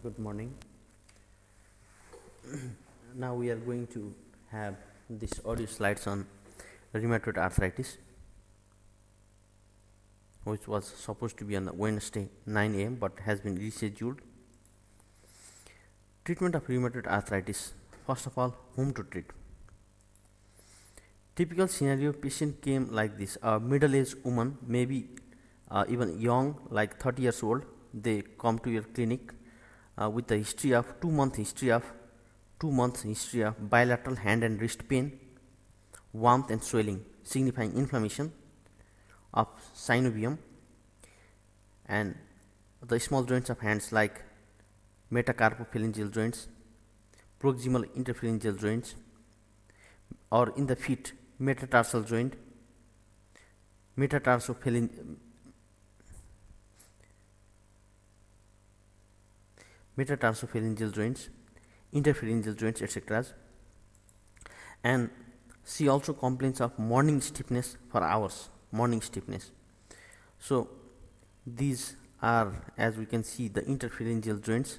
Good morning. Now we are going to have this audio slides on rheumatoid arthritis, which was supposed to be on the Wednesday 9 a.m. but has been rescheduled. Treatment of rheumatoid arthritis. First of all, whom to treat? Typical scenario: patient came like this: a middle-aged woman, maybe even young, like 30 years old. They come to your clinic with a history of 2 months history of bilateral hand and wrist pain, warmth and swelling signifying inflammation of synovium, and the small joints of hands like metacarpophalangeal joints, proximal interphalangeal joints, or in the feet metatarsal joint, metatarsophalangeal joints, interphalangeal joints, etc. And she also complains of morning stiffness for hours, morning stiffness. So these are, as we can see, the interphalangeal joints,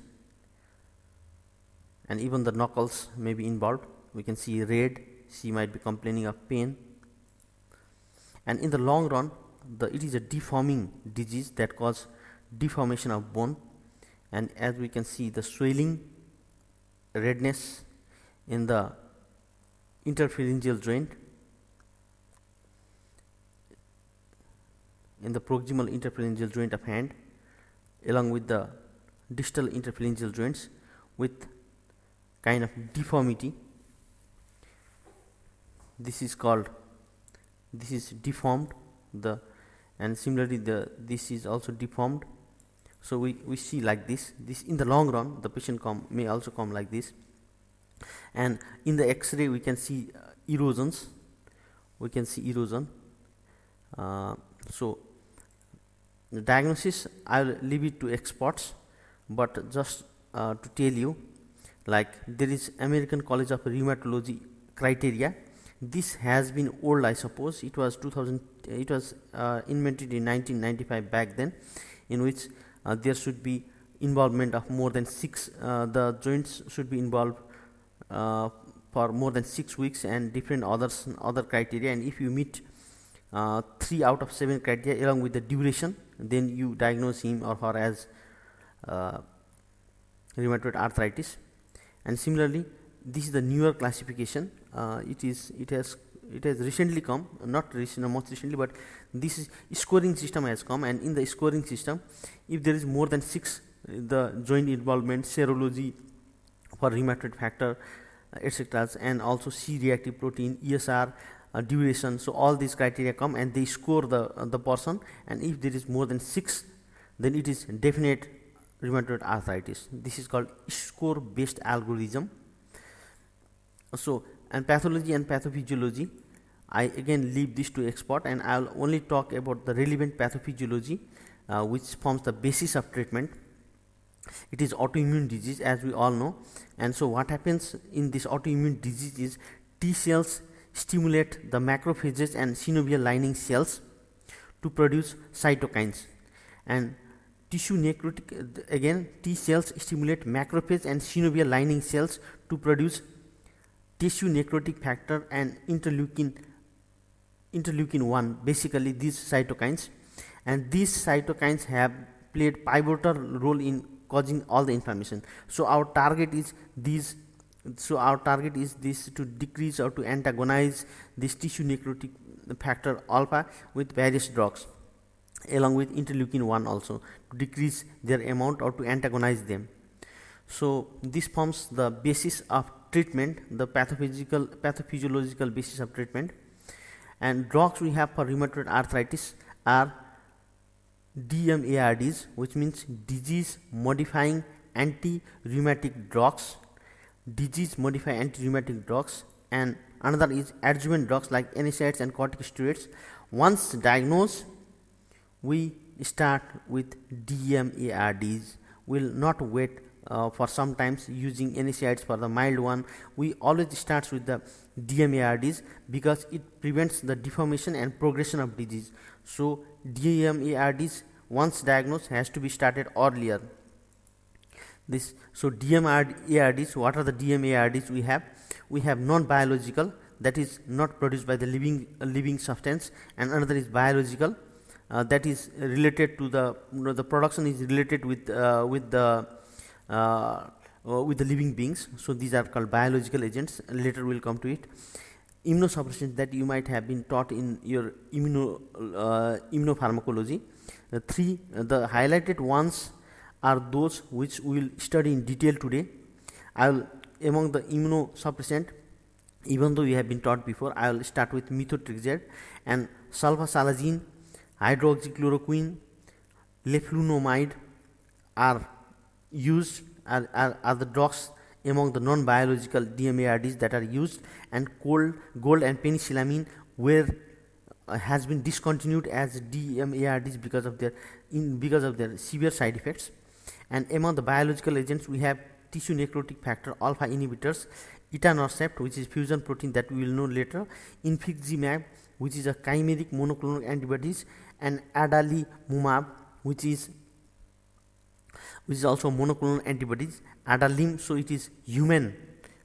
and even the knuckles may be involved. We can see red. She might be complaining of pain, and in the long run, it is a deforming disease that causes deformation of bone. And as we can see, the swelling, redness in the interphalangeal joint, in the proximal interphalangeal joint of hand, along with the distal interphalangeal joints, with kind of deformity. This is deformed, and similarly this is also deformed. So we see like this in the long run. The patient may also come like this, and in the X-ray we can see erosions. We can see erosion. So the diagnosis, I will leave it to experts, but just to tell you, like, there is American College of Rheumatology criteria. This has been old, I suppose. It was 2000. It was invented in 1995 back then, in which there should be involvement of more than 6. The joints should be involved for more than 6 weeks, and different other criteria. And if you meet 3 out of 7 criteria along with the duration, then you diagnose him or her as rheumatoid arthritis. And similarly, this is the newer classification. It has recently come, not much recently, but this scoring system has come. And in the scoring system, if there is more than 6, the joint involvement, serology for rheumatoid factor, etc., and also C reactive protein, ESR, duration. So all these criteria come and they score the person, and if there is more than 6, then it is definite rheumatoid arthritis. This is called score based algorithm. So, and pathology and pathophysiology, I again leave this to expert, and I will only talk about the relevant pathophysiology which forms the basis of treatment. It is autoimmune disease, as we all know. And so what happens in this autoimmune disease is T cells stimulate the macrophages and synovial lining cells to produce cytokines, and tissue necrotic, again T cells stimulate macrophage and synovial lining cells to produce tissue necrotic factor and interleukin 1, basically these cytokines. And these cytokines have played pivotal role in causing all the inflammation. So our target is this to decrease or to antagonize this tissue necrotic factor alpha with various drugs, along with interleukin 1 also, to decrease their amount or to antagonize them. So this forms the basis of treatment, the pathophysiological basis of treatment. And drugs we have for rheumatoid arthritis are DMARDs, which means disease modifying anti-rheumatic drugs, and another is adjuvant drugs like NSAIDs and corticosteroids. Once diagnosed, we start with DMARDs. Will not wait for sometimes using NSAIDs for the mild one. We always start with the DMARDs because it prevents the deformation and progression of disease. So DMARDs, once diagnosed, has to be started earlier. this. So DMARDs, what are the DMARDs we have? We have non-biological, that is not produced by the living substance, and another is biological, that is related to the, the production is related with the living beings. So these are called biological agents. Later we'll come to it. Immunosuppressants that you might have been taught in your immunopharmacology. The highlighted ones are those which we will study in detail today. Among the immunosuppressant, even though we have been taught before, I will start with methotrexate and sulfasalazine, hydroxychloroquine, leflunomide are used, are the drugs among the non-biological DMARDs that are used, and gold and penicillamine has been discontinued as DMARDs because of their severe side effects. And among the biological agents, we have tissue necrotic factor alpha inhibitors, etanercept, which is fusion protein that we will know later, infliximab, which is a chimeric monoclonal antibodies, and adalimumab, which is also monoclonal antibodies. Adalim, so it is human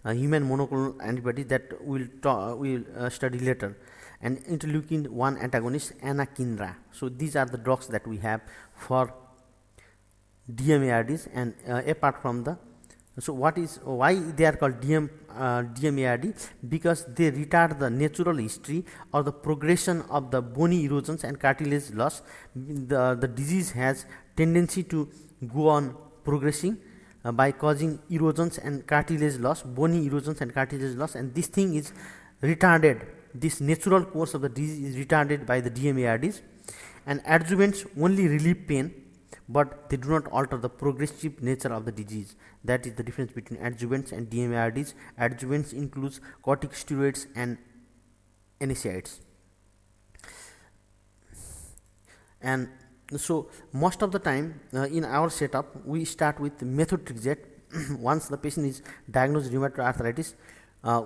monoclonal antibody that we'll study later, and interleukin 1 antagonist, anakinra. So these are the drugs that we have for DMARDs, and apart from the, so why they are called DMARD? Because they retard the natural history or the progression of the bony erosions and cartilage loss. The disease has tendency to go on progressing by causing erosions and cartilage loss, bony erosions and cartilage loss, and this thing is retarded. This natural course of the disease is retarded by the DMARDs. And adjuvants only relieve pain, but they do not alter the progressive nature of the disease. That is the difference between adjuvants and DMARDs. Adjuvants includes corticosteroids and NSAIDs. And so most of the time in our setup, we start with methotrexate. Once the patient is diagnosed rheumatoid arthritis,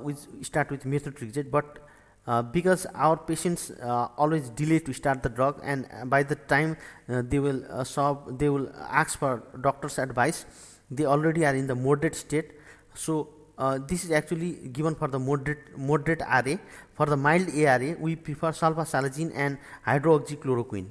we start with methotrexate, but because our patients always delay to start the drug, and by the time they will ask for doctor's advice, they already are in the moderate state. So this is actually given for the moderate RA. For the mild ARA, we prefer sulfasalazine and hydroxychloroquine.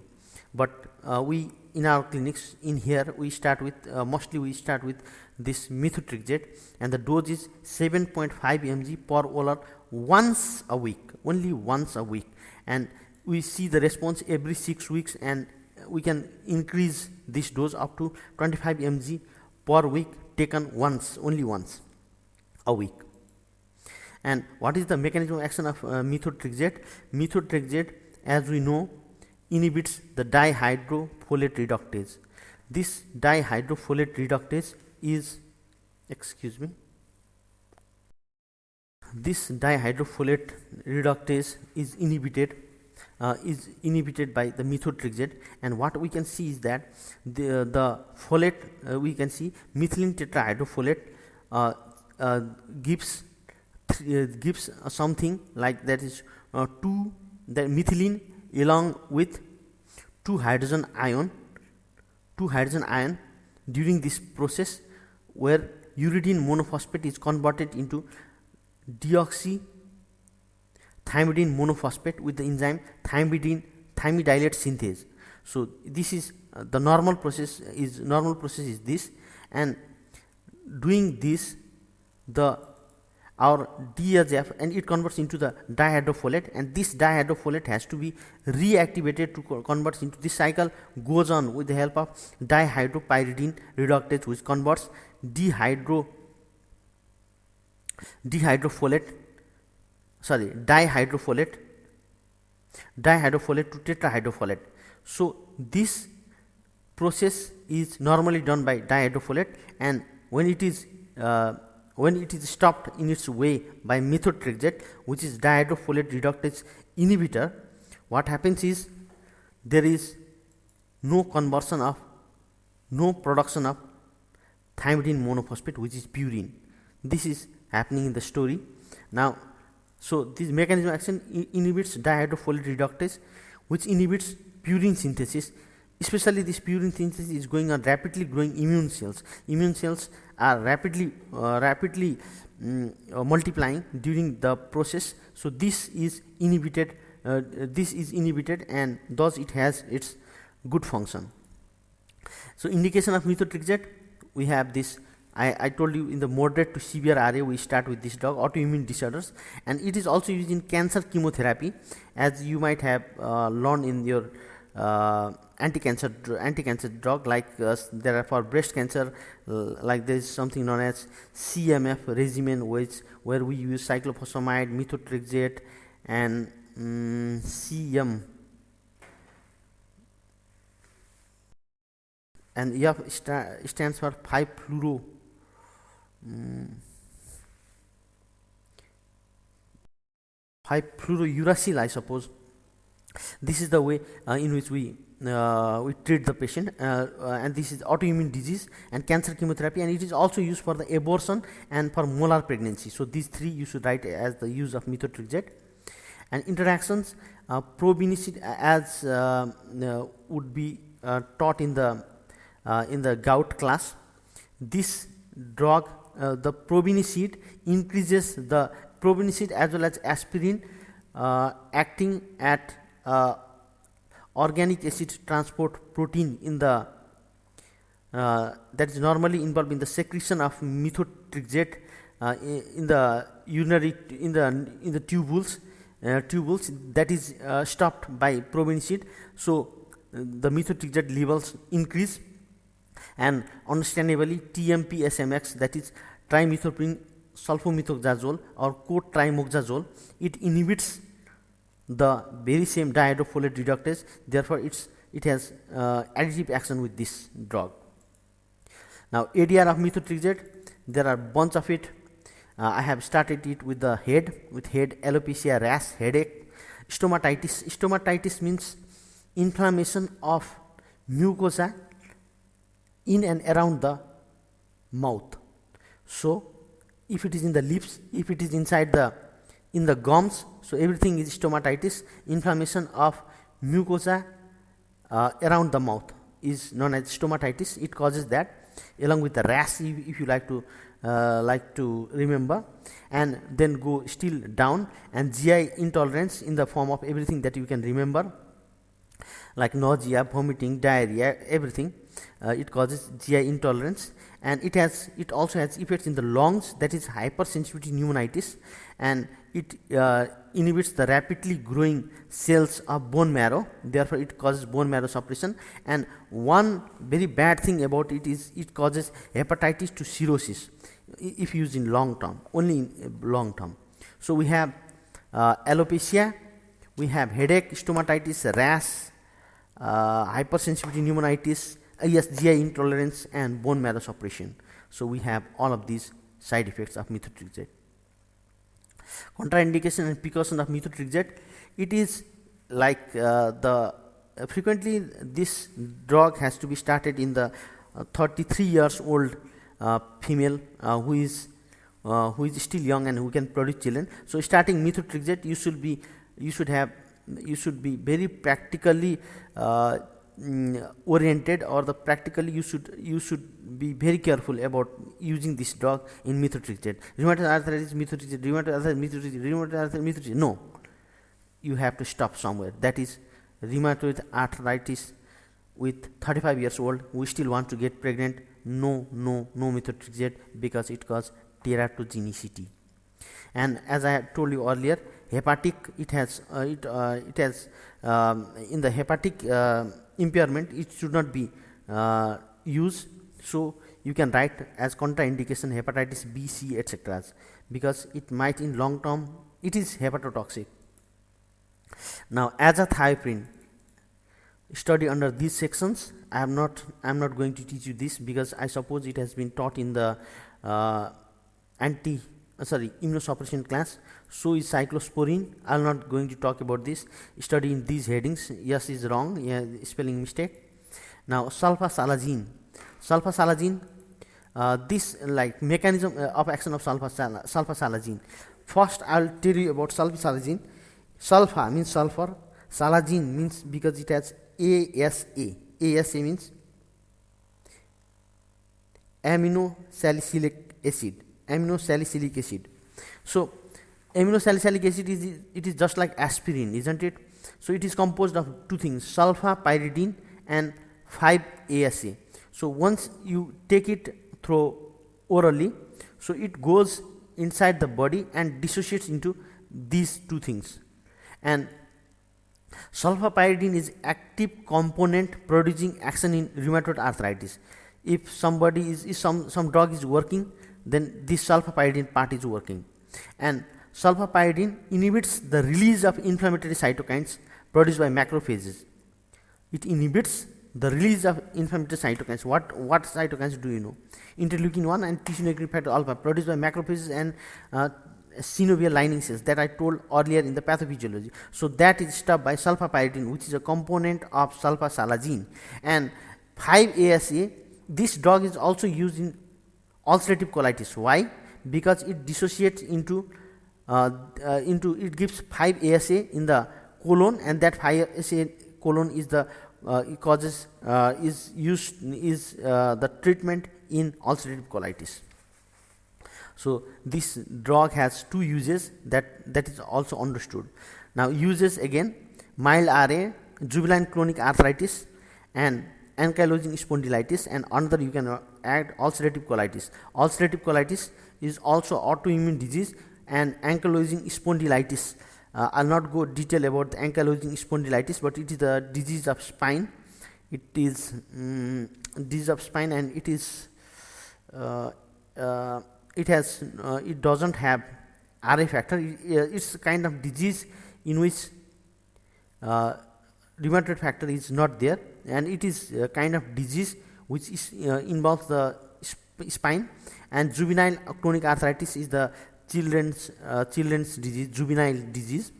But we in our clinics in here, we start with mostly we start with this methotrexate, and the dose is 7.5 mg per molar once a week, only once a week, and we see the response every 6 weeks, and we can increase this dose up to 25 mg per week, taken only once a week. And what is the mechanism of action of methotrexate? Methotrexate, as we know, inhibits the dihydrofolate reductase. This dihydrofolate reductase is, this dihydrofolate reductase is inhibited by the methotrexate, and what we can see is that the folate, we can see methylene tetrahydrofolate gives something like that is the methylene along with two hydrogen ion during this process, where uridine monophosphate is converted into deoxythymidine monophosphate with the enzyme thymidylate synthase. So this is the normal process is this, and doing this our DHF, and it converts into the dihydrofolate, and this dihydrofolate has to be reactivated to convert into this cycle, goes on with the help of dihydropyridine reductase, which converts dihydrofolate to tetrahydrofolate. So this process is normally done by dihydrofolate, and when it is stopped in its way by methotrexate, which is dihydrofolate reductase inhibitor, what happens is there is no production of thymidine monophosphate, which is purine. This is happening in the story. Now, so this mechanism of action inhibits dihydrofolate reductase, which inhibits purine synthesis. especially this purine synthesis is going on rapidly growing immune cells. Immune cells are rapidly multiplying during the process. So this is inhibited. And thus it has its good function. So indication of methotrexate, we have this. I told you in the moderate to severe RA we start with this drug, autoimmune disorders, and it is also used in cancer chemotherapy, as you might have learned in your anti-cancer drug, like there are for breast cancer, like there is something known as CMF regimen, where we use cyclophosphamide, methotrexate, and CM, and F stands for 5-fluoro 5-fluorouracil, I suppose. This is the way in which we treat the patient, and this is autoimmune disease and cancer chemotherapy, and it is also used for the abortion and for molar pregnancy. So these three you should write as the use of methotrexate. And interactions, probenecid, as would be taught in the gout class. This drug, the probenecid, increases the probenecid as well as aspirin, acting at organic acid transport protein in the that is normally involved in the secretion of methotrexate in the urinary in the tubules that is stopped by probenecid. So the methotrexate levels increase, and understandably TMP-SMX, that is trimethoprim sulfomethoxazole or co-trimoxazole, it inhibits the very same dihydrofolate reductase. Therefore it has additive action with this drug. Now ADR of methotrexate, there are bunch of it. I have started it with the head, alopecia, rash, headache, stomatitis. Stomatitis means inflammation of mucosa in and around the mouth. So if it is in the lips, if it is inside in the gums, so everything is stomatitis. Inflammation of mucosa around the mouth is known as stomatitis. It causes that, along with the rash, if you like to remember, and then go still down, and GI intolerance in the form of everything that you can remember, like nausea, vomiting, diarrhea, everything. It causes GI intolerance, and it also has effects in the lungs, that is hypersensitivity pneumonitis, and it inhibits the rapidly growing cells of bone marrow. Therefore it causes bone marrow suppression. And one very bad thing about it is it causes hepatitis to cirrhosis if used in long term, only in long term. So we have alopecia, we have headache, stomatitis, rash, hypersensitivity pneumonitis, GI intolerance, and bone marrow suppression. So we have all of these side effects of methotrexate. Contraindication and precaution of methotrexate, it is like frequently this drug has to be started in the 33 years old female who is still young and who can produce children. So starting methotrexate, you should be very practically oriented, or you should be very careful about using this drug in methotrexate. Rheumatoid arthritis, methotrexate, rheumatoid arthritis, no, you have to stop somewhere. That is rheumatoid arthritis with 35 years old, we still want to get pregnant, no methotrexate, because it causes teratogenicity. And as I had told you earlier, hepatic, it has in the hepatic impairment, it should not be used. So you can write as contraindication hepatitis B, C, etc., because it might in long term, it is hepatotoxic. Now azathioprine, study under these sections. I am not going to teach you this, because I suppose it has been taught in the immunosuppression class. So is cyclosporine. I am not going to talk about this. Study in these headings. Yes is wrong, yeah, spelling mistake. Now sulfasalazine, this like mechanism of action of sulfasalazine. First I will tell you about sulfasalazine. Sulfa means sulfur, salazine means because it has ASA, ASA means amino salicylic acid. So amino salicylic acid is just like aspirin, isn't it? So it is composed of two things, sulfa pyridine and 5-ASA. So once you take it through orally, so it goes inside the body and dissociates into these two things. And sulfapyridine is active component producing action in rheumatoid arthritis. If somebody is some drug is working, then this sulfapyridine part is working. And sulfapyridine inhibits the release of inflammatory cytokines produced by macrophages. It inhibits the release of inflammatory cytokines. What cytokines do you know? Interleukin 1 and tissue necrotic factor alpha produced by macrophages and synovial lining cells that I told earlier in the pathophysiology. So that is stopped by sulfapyridine, which is a component of sulfasalazine. And 5-ASA, this drug is also used in ulcerative colitis. Why? Because it dissociates into it gives 5-ASA in the colon, and that 5-ASA colon is the the treatment in ulcerative colitis. So this drug has two uses that is also understood. Now uses again, mild RA, juvenile chronic arthritis and ankylosing spondylitis, and another you can add ulcerative colitis. Ulcerative colitis is also autoimmune disease, and ankylosing spondylitis. I'll not go detail about the ankylosing spondylitis, but it is a disease of spine. It is disease of spine, and it is it doesn't have RA factor. It's a kind of disease in which rheumatoid factor is not there, and it is a kind of disease which is involves the spine. And juvenile chronic arthritis is the children's disease, juvenile disease.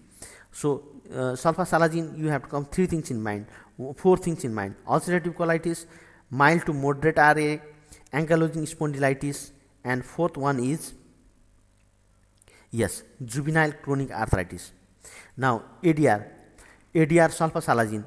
So sulfasalazine, you have to come four things in mind: ulcerative colitis, mild to moderate RA, ankylosing spondylitis, and fourth one is juvenile chronic arthritis. Now ADR sulfasalazine,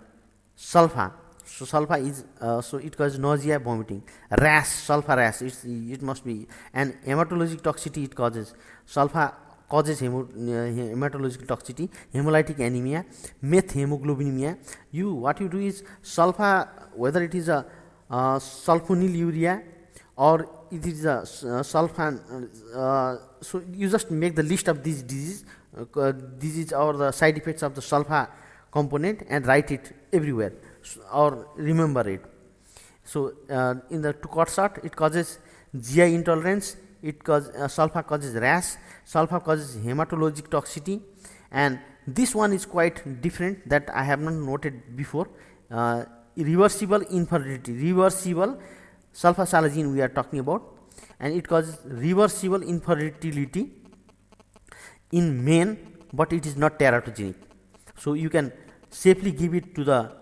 sulfa. So sulfa is so it causes nausea, vomiting, rash, sulfa rash. It must be, and hematologic toxicity it causes. Sulfa causes hematologic toxicity, hemolytic anemia, methemoglobinemia. What you do is sulfa, whether it is a sulfonylurea or it is a sulfan. So you just make the list of these diseases or the side effects of the sulfa component and write it everywhere, or remember it. So in the to cut short, it causes GI intolerance, sulfa causes rash, sulfa causes hematologic toxicity, and this one is quite different that I have not noted before. Reversible infertility, reversible sulfasalazine we are talking about, and it causes reversible infertility in men, but it is not teratogenic. So you can safely give it to the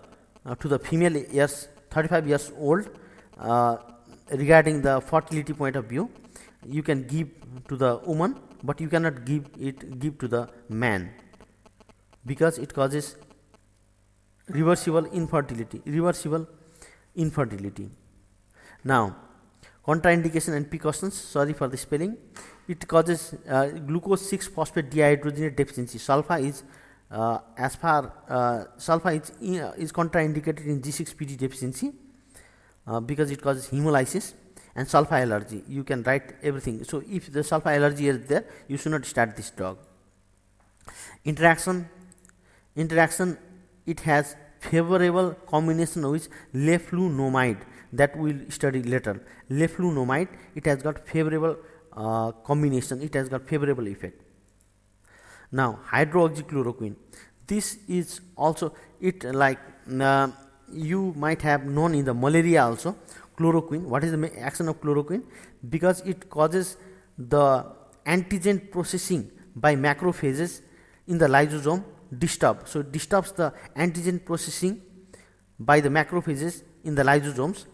female 35 years old. Regarding the fertility point of view, you can give to the woman, but you cannot give to the man, because it causes reversible infertility. Now contraindication and precautions. Sorry for the spelling. It causes glucose 6-phosphate dehydrogenase deficiency. Sulfa is is contraindicated in G6PD deficiency because it causes hemolysis and sulfa allergy. You can write everything. So if the sulfa allergy is there, you should not start this drug. Interaction, it has favorable combination with leflunomide that we will study later. Leflunomide, it has got favorable combination, it has got favorable effect. Now hydroxychloroquine, this is also you might have known in the malaria also. Chloroquine, what is the action of chloroquine? Because it causes the antigen processing by macrophages in the lysosome disturbs. So it disturbs the antigen processing by the macrophages in the lysosomes.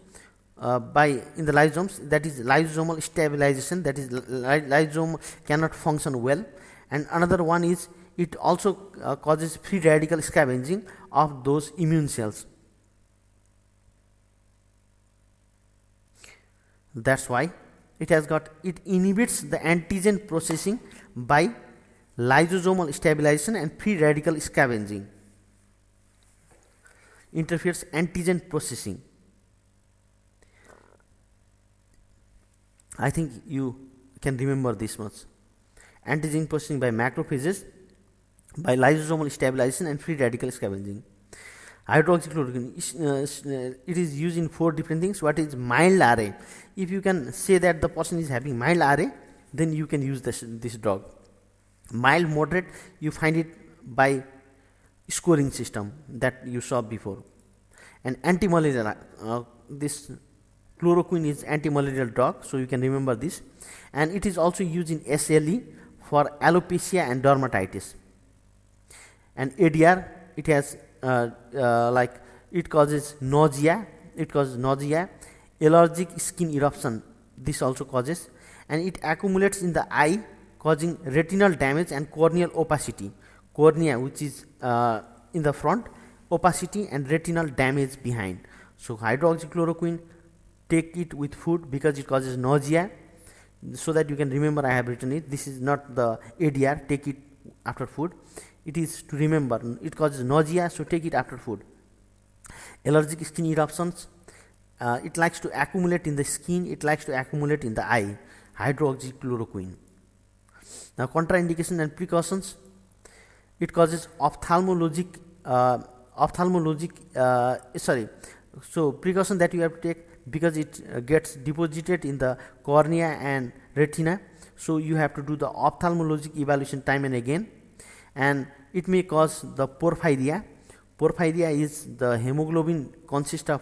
That is lysosomal stabilization, that is lysosome cannot function well. And another one is it also causes free radical scavenging of those immune cells. That's why it inhibits the antigen processing by lysosomal stabilization and free radical scavenging. Interferes antigen processing. I think you can remember this much. Antigen processing by macrophages, by lysosomal stabilization and free radical scavenging. Hydroxychloroquine, it is used in 4 different things. What is mild RA? If you can say that the person is having mild RA, then you can use this drug. Mild, moderate, you find it by scoring system that you saw before. And anti-malarial, this chloroquine is anti-malarial drug, so you can remember this. And it is also used in SLE for alopecia and dermatitis. And ADR, it has it causes nausea, allergic skin eruption, this also causes, and it accumulates in the eye, causing retinal damage and corneal opacity. Cornea, which is in the front, opacity and retinal damage behind. So hydroxychloroquine, take it with food because it causes nausea, so that you can remember I have written it. This is not the ADR, take it after food. It is to remember, it causes nausea, so take it after food. Allergic skin eruptions, it likes to accumulate in the skin, it likes to accumulate in the eye. Hydroxychloroquine. Now contraindication and precautions, it causes ophthalmologic so precaution that you have to take, because it gets deposited in the cornea and retina, so you have to do the ophthalmologic evaluation time and again. And it may cause the porphyria. Porphyria is the hemoglobin consists of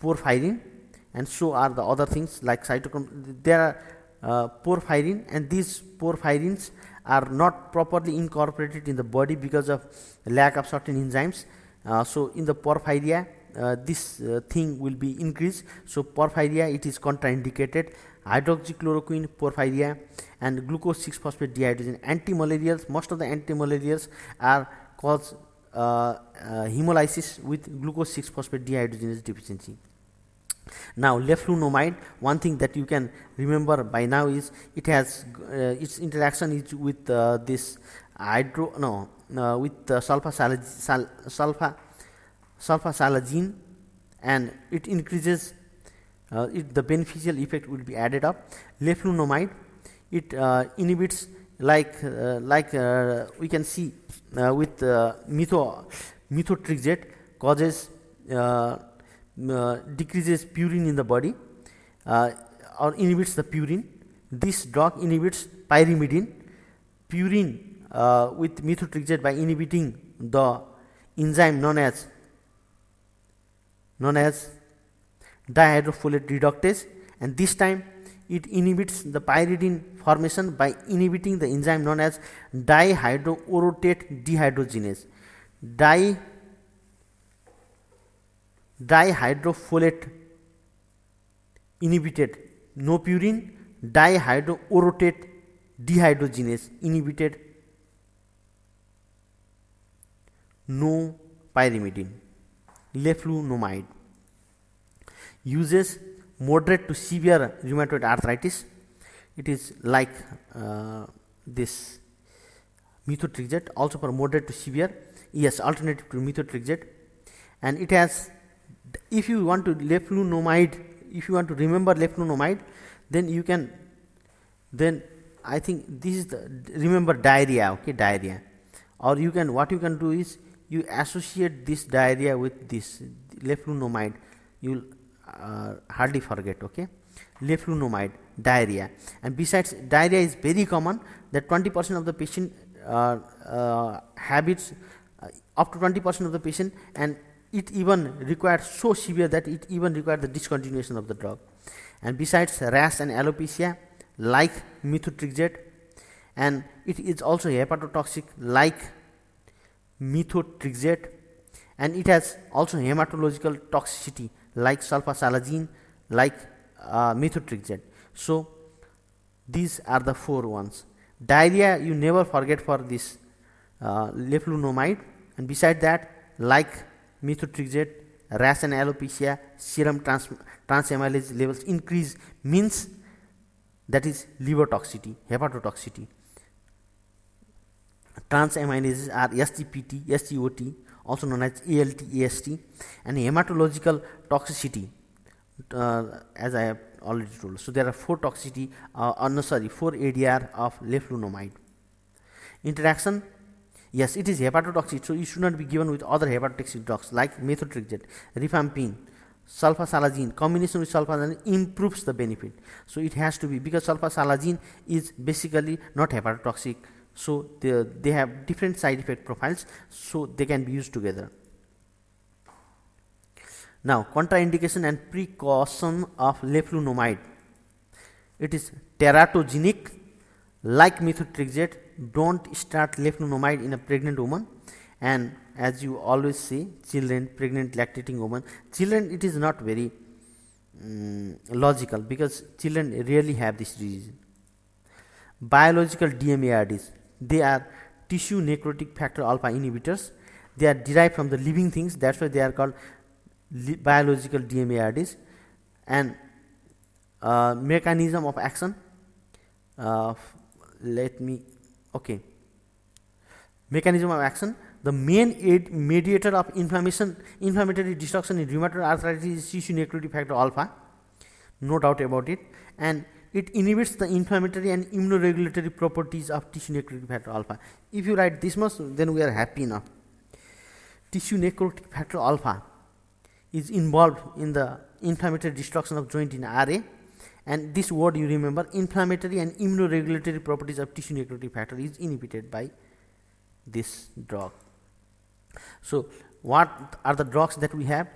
porphyrin, and so are the other things like cytochrome. There are porphyrin, and these porphyrins are not properly incorporated in the body because of lack of certain enzymes. So in the porphyria, this thing will be increased. So porphyria, it is contraindicated. Hydroxychloroquine, porphyria, and glucose 6-phosphate dehydrogenase. Anti-malarials, most of the anti-malarials are cause hemolysis with glucose 6-phosphate dehydrogenase deficiency. Now leflunomide, one thing that you can remember by now is it has its interaction is with this with sulfasalazine, and it increases the beneficial effect will be added up. Leflunomide, it inhibits we can see with methotrexate, causes decreases purine in the body, or inhibits the purine. This drug inhibits pyrimidine. Purine with methotrexate by inhibiting the enzyme known as dihydrofolate reductase, and this time it inhibits the pyridine formation by inhibiting the enzyme known as dihydroorotate dehydrogenase. Dihydrofolate inhibited, no purine. Dihydroorotate dehydrogenase inhibited, no pyrimidine. Leflunomide uses moderate to severe rheumatoid arthritis. It is like this methotrexate, also for moderate to severe. Yes, alternative to methotrexate. And it has, if you want to remember leflunomide, then you can, then I think this is the, remember diarrhea, okay, diarrhea. Or you can, what you can do is you associate this diarrhea with this leflunomide, you will hardly forget, okay. Leflunomide, diarrhea. And besides, diarrhea is very common, that 20% of the patient habits, up to 20% of the patient, and it even requires so severe that it even requires the discontinuation of the drug. And besides, rash and alopecia like methotrexate, and it is also hepatotoxic like methotrexate, and it has also hematological toxicity like sulfasalazine, like methotrexate. So these are the 4 ones. Diarrhea you never forget for this leflunomide, and beside that, like methotrexate, rash and alopecia, serum transamylase levels increase, means that is liver toxicity, hepatotoxicity. Transaminases are SGPT, SGOT, also known as ALT, AST, and hematological toxicity, as I have already told. So there are 4 toxicity, 4 ADR of leflunomide. Interaction, yes, it is hepatotoxic, so it should not be given with other hepatotoxic drugs like methotrexate, rifampicin, sulfasalazine. Combination with sulfasalazine improves the benefit. So it has to be, because sulfasalazine is basically not hepatotoxic, so they have different side effect profiles, so they can be used together. Now, contraindication and precaution of leflunomide. It is teratogenic, like methotrexate. Don't start leflunomide in a pregnant woman, and as you always say, children, pregnant lactating woman. Children, it is not very logical, because children rarely have this disease. Biological DMARDs, they are tissue necrotic factor alpha inhibitors. They are derived from the living things, that's why they are called biological DMARDs. And mechanism of action, mechanism of action, the main mediator of inflammatory destruction in rheumatoid arthritis is tissue necrotic factor alpha, no doubt about it, and it inhibits the inflammatory and immunoregulatory properties of tissue necrotic factor alpha. If you write this much, then we are happy enough. Tissue necrotic factor alpha is involved in the inflammatory destruction of joint in RA, and this word you remember, inflammatory and immunoregulatory properties of tissue necrotic factor is inhibited by this drug. So what are the drugs that we have?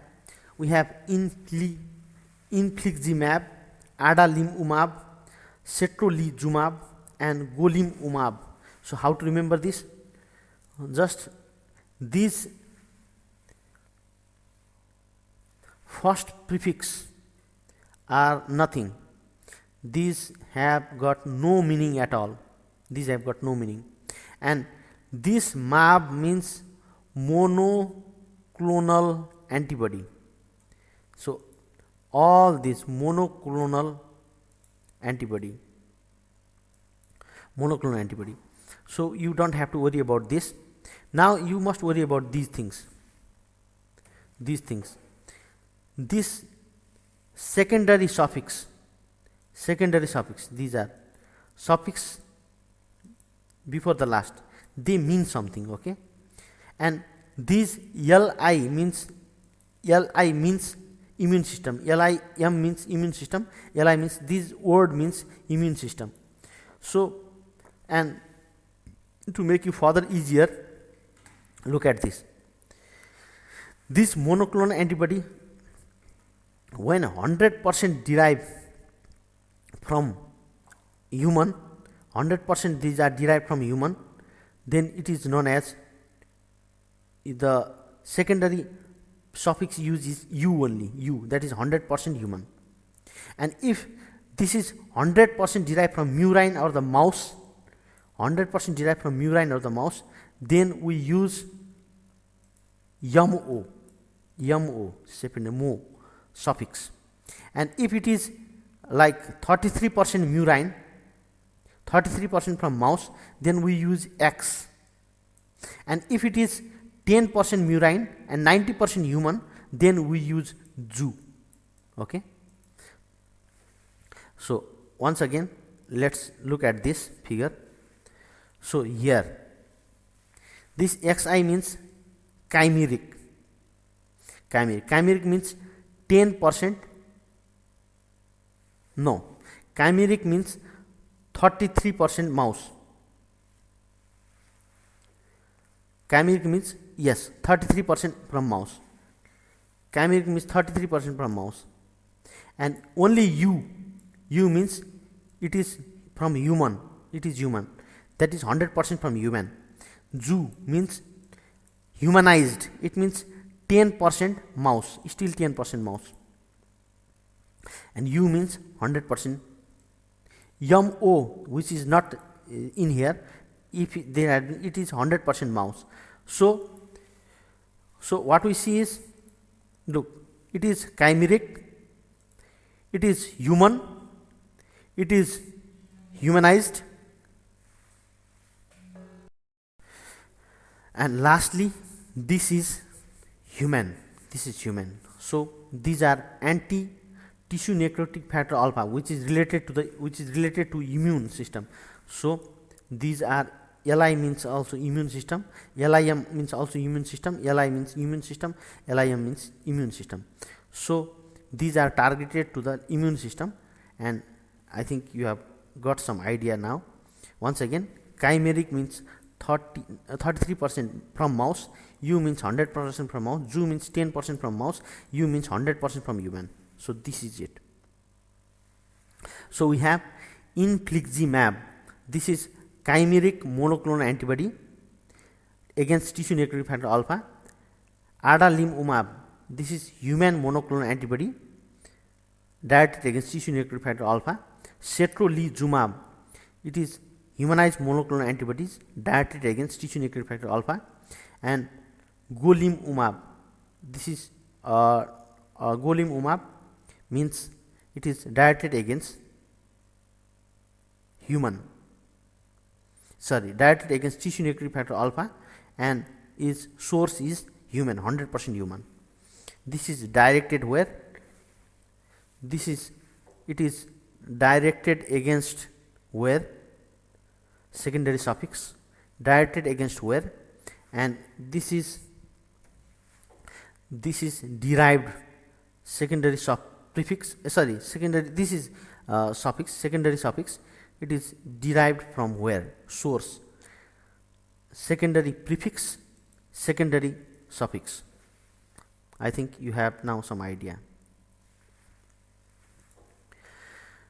We have infliximab, adalimumab, setrolizumab, and golimumab. So how to remember this? Just these first prefix are nothing. These have got no meaning at all. These have got no meaning. And this MAB means monoclonal antibody. So all this monoclonal antibody. So you don't have to worry about this. Now you must worry about these things. This secondary suffix, these are suffix before the last, they mean something, okay? And this LI means immune system, LIM means immune system, LI means, this word means immune system. So, and to make you further easier, look at this. This monoclonal antibody, when 100% derived from human, 100% these are derived from human, then it is known as, the secondary suffix used is U only, U, that is 100% human. And if this is 100% derived from murine or the mouse, 100% derived from murine or the mouse, then we use YMO, mo suffix. And if it is like 33% murine, 33% from mouse, then we use X. And if it is 10% murine and 90% human, then we use ZU. Okay. So once again, let's look at this figure. So here, this XI means chimeric. Chimeric means 10%. No, chimeric means 33% mouse. Chimeric means, yes, 33% from mouse. Chimeric means 33% from mouse. And only U means it is from human. It is human. That is 100% from human. ZU means humanized. It means 10% mouse. Still 10% mouse. And U means 100%. YMO, which is not in here, if they had, it is 100% mouse. So what we see is look, it is chimeric, it is human, it is humanized, and lastly this is human. So these are anti tissue necrotic factor alpha, which is related to immune system. So these are, Li means also immune system, Lim means also immune system, Li means immune system, Lim means immune system. So these are targeted to the immune system, and I think you have got some idea now. Once again, chimeric means 33% from mouse, U means 100% from mouse, Zu means 10% from mouse, U means 100% from human. So this is it. So we have infliximab. This is chimeric monoclonal antibody against tissue necrotic factor alpha. Adalimumab. This is human monoclonal antibody directed against tissue necrotic factor alpha. Setrolizumab. It is humanized monoclonal antibodies directed against tissue necrotic factor alpha. And golimumab. This is golimumab means it is directed against directed against tissue necrotic factor alpha, and its source is human, 100% human. This is directed where? It is directed against where? Secondary suffix, directed against where? And this is derived secondary prefix, secondary, this is suffix, secondary suffix. It is derived from where? Source. Secondary prefix, secondary suffix. I think you have now some idea.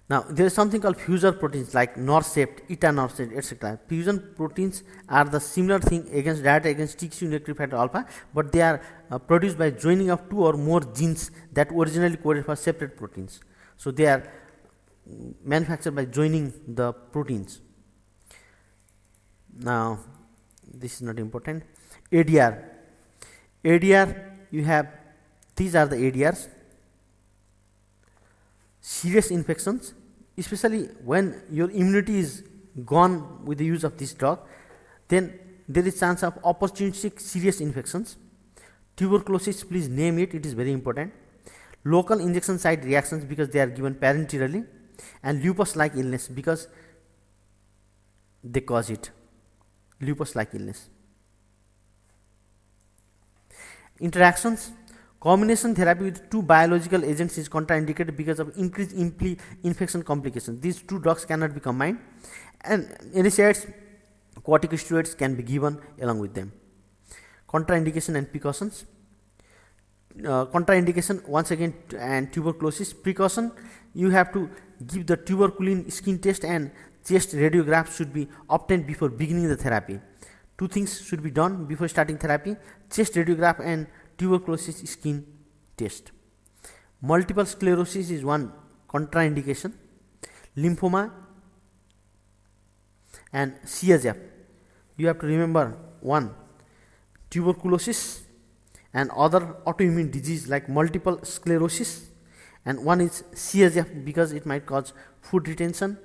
Now there is something called fusion proteins like Norcept, Etanorcept, etc. Fusion proteins are the similar thing directed against tissue necrotic factor alpha, but they are produced by joining of two or more genes that originally coded for separate proteins. So they are manufactured by joining the proteins. Now this is not important. ADR, you have, these are the ADRs. Serious infections, especially when your immunity is gone with the use of this drug, then there is chance of opportunistic serious infections. Tuberculosis, please name it, it is very important. Local injection site reactions because they are given parenterally, and lupus like illness because they cause it, lupus like illness. Interactions, combination therapy with two biological agents is contraindicated because of increased infection complications. These two drugs cannot be combined, and NSAIDs, corticosteroids can be given along with them. Contraindication and precautions. Contraindication once again, and tuberculosis. Precaution, you have to give the tuberculin skin test, and chest radiograph should be obtained before beginning the therapy. Two things should be done before starting therapy: chest radiograph and tuberculosis skin test. Multiple sclerosis is one contraindication. Lymphoma and CSF. You have to remember, one, tuberculosis and other autoimmune disease like multiple sclerosis, and one is CSF because it might cause fluid retention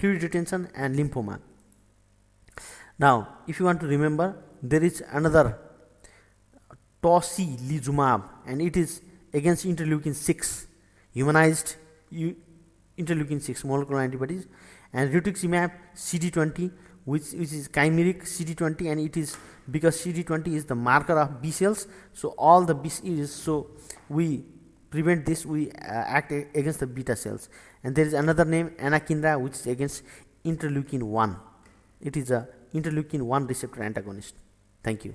and lymphoma. Now if you want to remember, there is another tocilizumab, and it is against interleukin 6, humanized interleukin 6 monoclonal antibodies, and rituximab CD20, which is chimeric CD20, and it is because CD20 is the marker of B cells. So all the B cells, so we prevent this, we act against the beta cells. And there is another name, anakinra, which is against interleukin 1. It is a interleukin 1 receptor antagonist. Thank you.